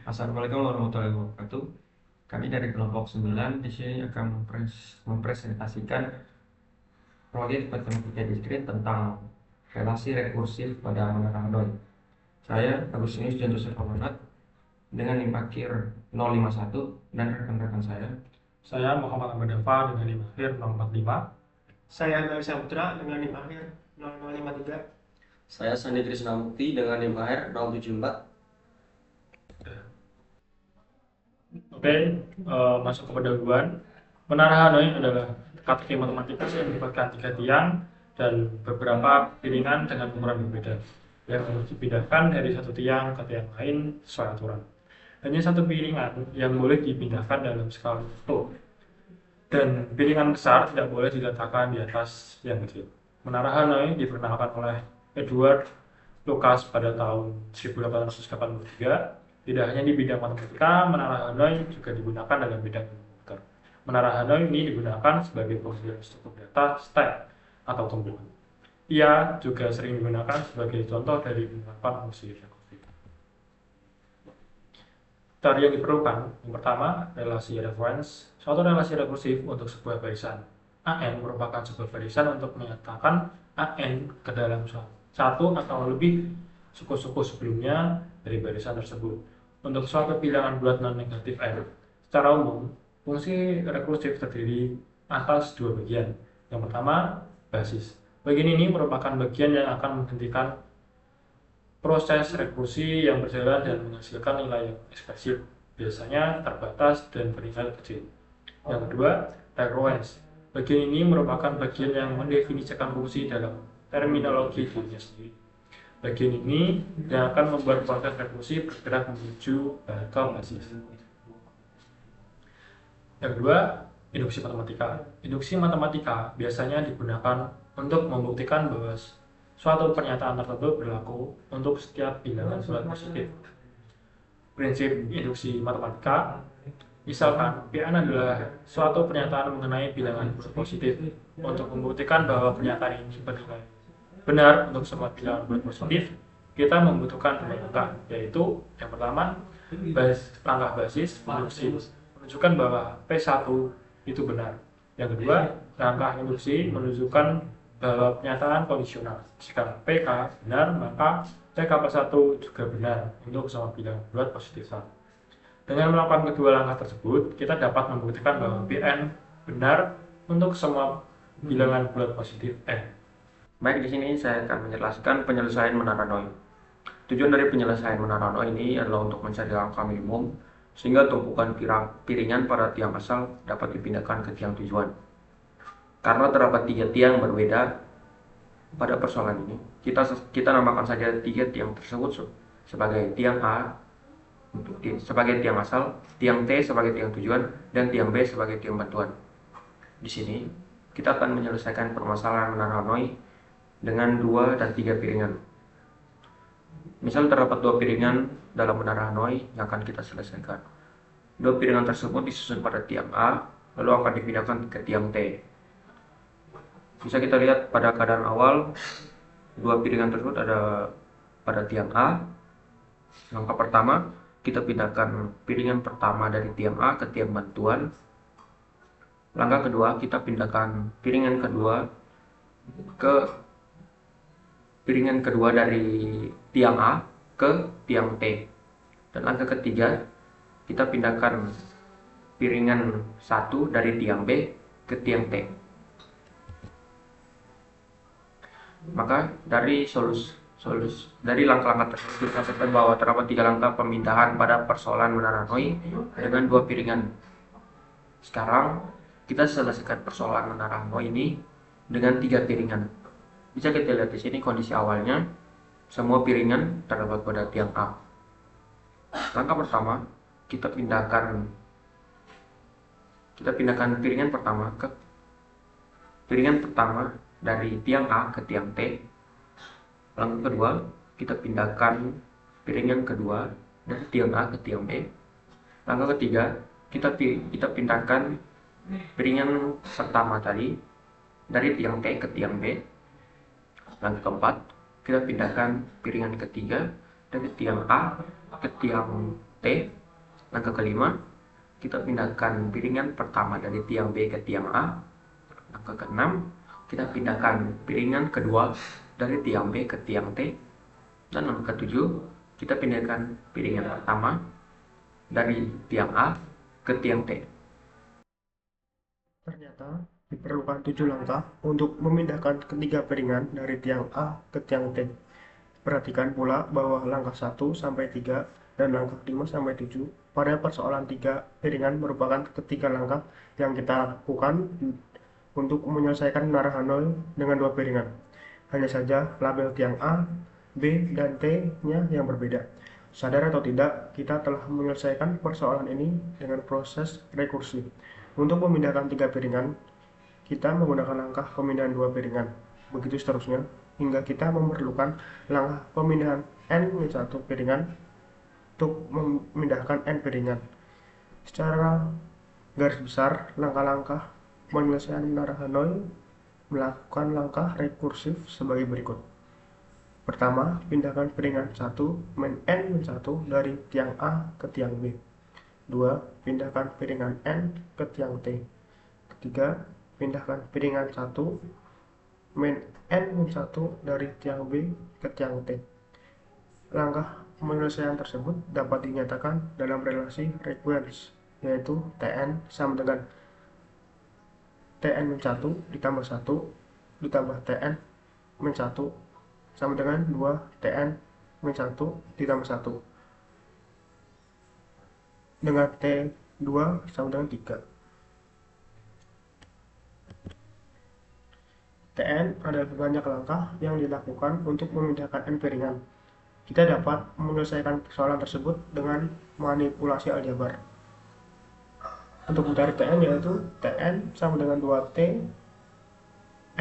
Assalamualaikum warahmatullahi wabarakatuh. Kami dari kelompok 9 di sini akan mempresentasikan proyek matematika diskrit tentang relasi rekursif pada menara Hadron. Saya Agustinus Janto Pamanat dengan NIM akhir 051 dan rekan-rekan saya. Saya Muhammad Ahmad Dava dengan NIM akhir 045. Saya Gawi Saputra dengan NIM akhir 0053. Saya Sandi Krisnamukti dengan NIM akhir 074. Oke, masuk ke pendahuluan. Menara Hanoi adalah teka-teki matematika yang melibatkan 3 tiang dan beberapa piringan dengan ukuran berbeda yang harus dipindahkan dari satu tiang ke tiang lain sesuai aturan. Hanya satu piringan yang boleh dipindahkan dalam skala waktu, dan piringan besar tidak boleh diletakkan di atas yang kecil. Menara Hanoi diperkenalkan oleh Edward Lucas pada tahun 1883. Tidak hanya di bidang matematika, Menara Hanoi juga digunakan dalam bidang komputer. Menara Hanoi ini digunakan sebagai pengujian struktur data stack atau tumbuhan. Ia juga sering digunakan sebagai contoh dari penerapan fungsi rekursif. Teori yang diperlukan, yang pertama, relasi reference. Suatu relasi rekursif untuk sebuah barisan. AN merupakan sebuah barisan untuk menyatakan AN ke dalam satu atau lebih suku-suku sebelumnya dari barisan tersebut. Untuk suatu bilangan bulat non-negatif N, secara umum, fungsi rekursif terdiri atas dua bagian. Yang pertama, basis. Bagian ini merupakan bagian yang akan menghentikan proses rekursi yang berjalan dan menghasilkan nilai yang ekspresif, biasanya terbatas dan bernilai kecil. Yang kedua, recurrence. Bagian ini merupakan bagian yang mendefinisikan fungsi dalam terminologi dirinya sendiri. Bagian ini yang akan membuat proses rekursi bergerak menuju ke basis. Yang kedua, induksi matematika. Induksi matematika biasanya digunakan untuk membuktikan bahwa suatu pernyataan tertentu berlaku untuk setiap bilangan bulat positif. Prinsip induksi matematika, misalkan Pn adalah suatu pernyataan mengenai bilangan bulat positif. Untuk membuktikan bahwa pernyataan ini bernilai benar untuk semua bilangan bulat positif, kita membutuhkan dua langkah, yaitu yang pertama, langkah basis induksi menunjukkan bahwa P1 itu benar. Yang kedua, langkah induksi menunjukkan bahwa pernyataan kondisional. Jika PK benar, maka PK+1 juga benar untuk semua bilangan bulat positif 1. Dengan melakukan kedua langkah tersebut, kita dapat membuktikan bahwa Pn benar untuk semua bilangan bulat positif N. Baik, di sini saya akan menjelaskan penyelesaian menara Hanoi. Tujuan dari penyelesaian menara Hanoi ini adalah untuk mencari angka minimum sehingga tumpukan piringan pada tiang asal dapat dipindahkan ke tiang tujuan. Karena terdapat 3 tiang berbeda pada persoalan ini, kita namakan saja 3 tiang tersebut sebagai tiang A sebagai tiang asal, tiang T sebagai tiang tujuan, dan tiang B sebagai tiang bantuan. Di sini kita akan menyelesaikan permasalahan menara Hanoi dengan 2 dan 3 piringan. Misal terdapat 2 piringan dalam menara Hanoi yang akan kita selesaikan. 2 piringan tersebut disusun pada tiang A, lalu akan dipindahkan ke tiang T. Bisa kita lihat pada keadaan awal, 2 piringan tersebut ada pada tiang A. Langkah pertama, kita pindahkan piringan pertama dari tiang A ke tiang bantuan. Langkah kedua, kita pindahkan piringan kedua ke piringan kedua dari tiang A ke tiang T. Dan langkah ketiga, kita pindahkan piringan 1 dari tiang B ke tiang T. Maka dari dari langkah-langkah tersebut kita katakan bahwa terdapat 3 langkah pemindahan pada persoalan menara Hanoi dengan 2 piringan. Sekarang kita selesaikan persoalan menara Hanoi ini dengan 3 piringan. Bisa kita lihat di sini kondisi awalnya, semua piringan terdapat pada tiang A. Langkah pertama, kita pindahkan piringan pertama dari tiang A ke tiang T. Langkah kedua, kita pindahkan piringan kedua dari tiang A ke tiang B. Langkah ketiga, kita pindahkan piringan pertama tadi dari tiang T ke tiang B. Langkah keempat, kita pindahkan piringan ketiga dari tiang A ke tiang T. Langkah kelima, kita pindahkan piringan pertama dari tiang B ke tiang A. Langkah keenam, kita pindahkan piringan kedua dari tiang B ke tiang T. Dan langkah ketujuh, kita pindahkan piringan pertama dari tiang A ke tiang T. Ternyata diperlukan 7 langkah untuk memindahkan ketiga piringan dari tiang A ke tiang T. Perhatikan pula bahwa langkah 1 sampai 3 dan langkah 5 sampai 7 pada persoalan 3 piringan merupakan ketiga langkah yang kita lakukan untuk menyelesaikan menara Hanoi dengan 2 piringan. Hanya saja label tiang A, B, dan T-nya yang berbeda. Sadar atau tidak, kita telah menyelesaikan persoalan ini dengan proses rekursi. Untuk memindahkan 3 piringan, kita menggunakan langkah pemindahan 2 piringan. Begitu seterusnya, hingga kita memerlukan langkah pemindahan N-1 piringan untuk memindahkan N piringan. Secara garis besar, langkah-langkah penyelesaian menara Hanoi melakukan langkah rekursif sebagai berikut. Pertama, pindahkan piringan 1 N-1 dari tiang A ke tiang B. 2. Pindahkan piringan N ke tiang T. Ketiga, pindahkan piringan 1 N-1 dari tiang B ke tiang T. Langkah penyelesaian tersebut dapat dinyatakan dalam relasi requence, yaitu Tn sama dengan Tn-1 ditambah 1 ditambah Tn-1 sama dengan 2 Tn-1 ditambah 1 dengan T2 sama dengan 3. Tn adalah banyak langkah yang dilakukan untuk memindahkan N piringan. Kita dapat menyelesaikan persoalan tersebut dengan manipulasi aljabar. Untuk mencari Tn yaitu Tn sama dengan 2T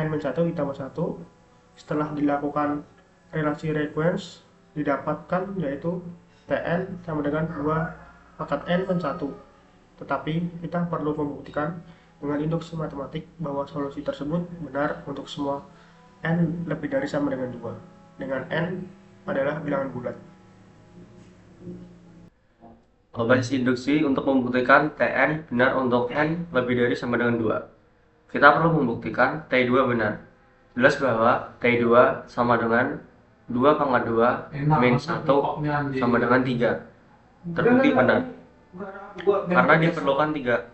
N-1 ditambah 1. Setelah dilakukan relasi requence, didapatkan yaitu Tn sama dengan 2 pangkat N-1. Tetapi kita perlu membuktikan dengan induksi matematik bahwa solusi tersebut benar untuk semua N lebih dari sama dengan 2, dengan N adalah bilangan bulat. Basis induksi untuk membuktikan Tn benar untuk N lebih dari sama dengan 2. Kita perlu membuktikan T2 benar. Jelas bahwa T2 sama dengan 2 pangkat 2 min 1 sama dengan 3. Terbukti benar. Karena diperlukan 3.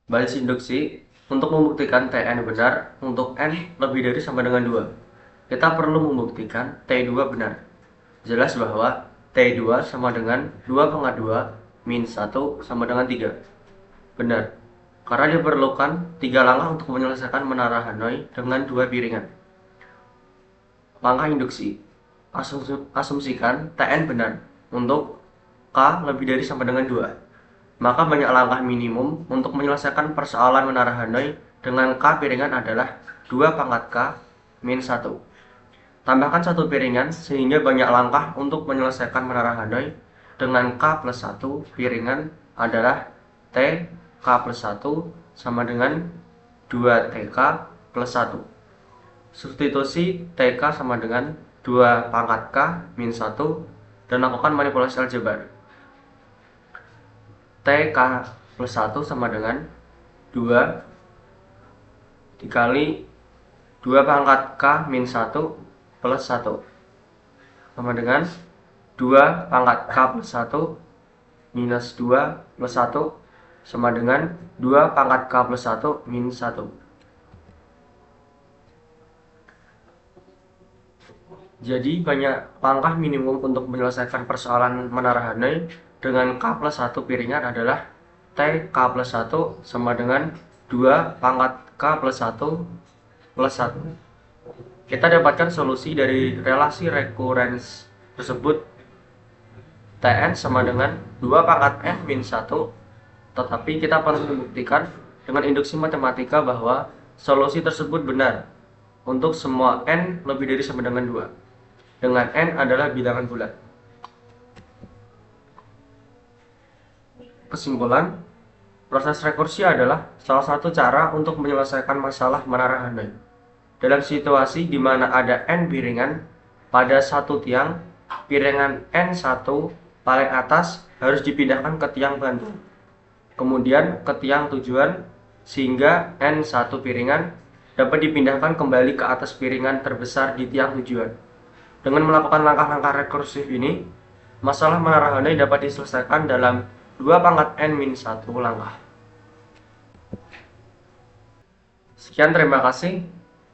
Basis induksi untuk membuktikan Tn benar untuk N lebih dari sama dengan 2. Kita perlu membuktikan T2 benar. Jelas bahwa T2 sama dengan 2 pangkat 2 min 1 sama dengan 3. Benar. Karena diperlukan 3 langkah untuk menyelesaikan menara Hanoi dengan 2 piringan. Langkah induksi. Asumsikan Tn benar untuk K lebih dari sama dengan 2. Maka banyak langkah minimum untuk menyelesaikan persoalan menara Hanoi dengan K piringan adalah 2 pangkat K min 1. Tambahkan 1 piringan sehingga banyak langkah untuk menyelesaikan menara Hanoi dengan K plus 1 piringan adalah T K plus 1 sama dengan 2TK plus 1. Substitusi TK sama dengan 2 pangkat K min 1 dan lakukan manipulasi aljabar. TK plus 1 sama dengan 2 dikali 2 pangkat K min 1 plus 1 sama dengan 2 pangkat K plus 1 minus 2 plus 1 sama dengan 2 pangkat K plus 1 min 1. Jadi banyak langkah minimum untuk menyelesaikan persoalan menara Hanoi dengan K plus 1 piringan adalah T K plus 1 sama dengan 2 pangkat K plus 1 plus 1. Kita dapatkan solusi dari relasi recurrence tersebut. Tn sama dengan 2 pangkat N min 1. Tetapi kita perlu membuktikan dengan induksi matematika bahwa solusi tersebut benar untuk semua N lebih dari sama dengan 2, dengan N adalah bilangan bulat. Kesimpulan, Proses rekursi adalah salah satu cara untuk menyelesaikan masalah menara Hanoi. Dalam situasi di mana ada n piringan pada satu tiang, piringan N1 paling atas harus dipindahkan ke tiang bantu, kemudian ke tiang tujuan, sehingga N1 piringan dapat dipindahkan kembali ke atas piringan terbesar di tiang tujuan. Dengan melakukan langkah-langkah rekursif ini, masalah menara Hanoi dapat diselesaikan dalam 2 × n-1 langkah. Sekian, terima kasih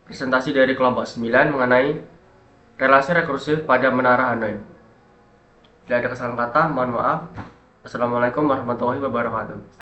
presentasi dari kelompok 9 mengenai relasi rekursif pada menara Hanoi. Bila ada kesalahan kata, mohon maaf. Assalamualaikum warahmatullahi wabarakatuh.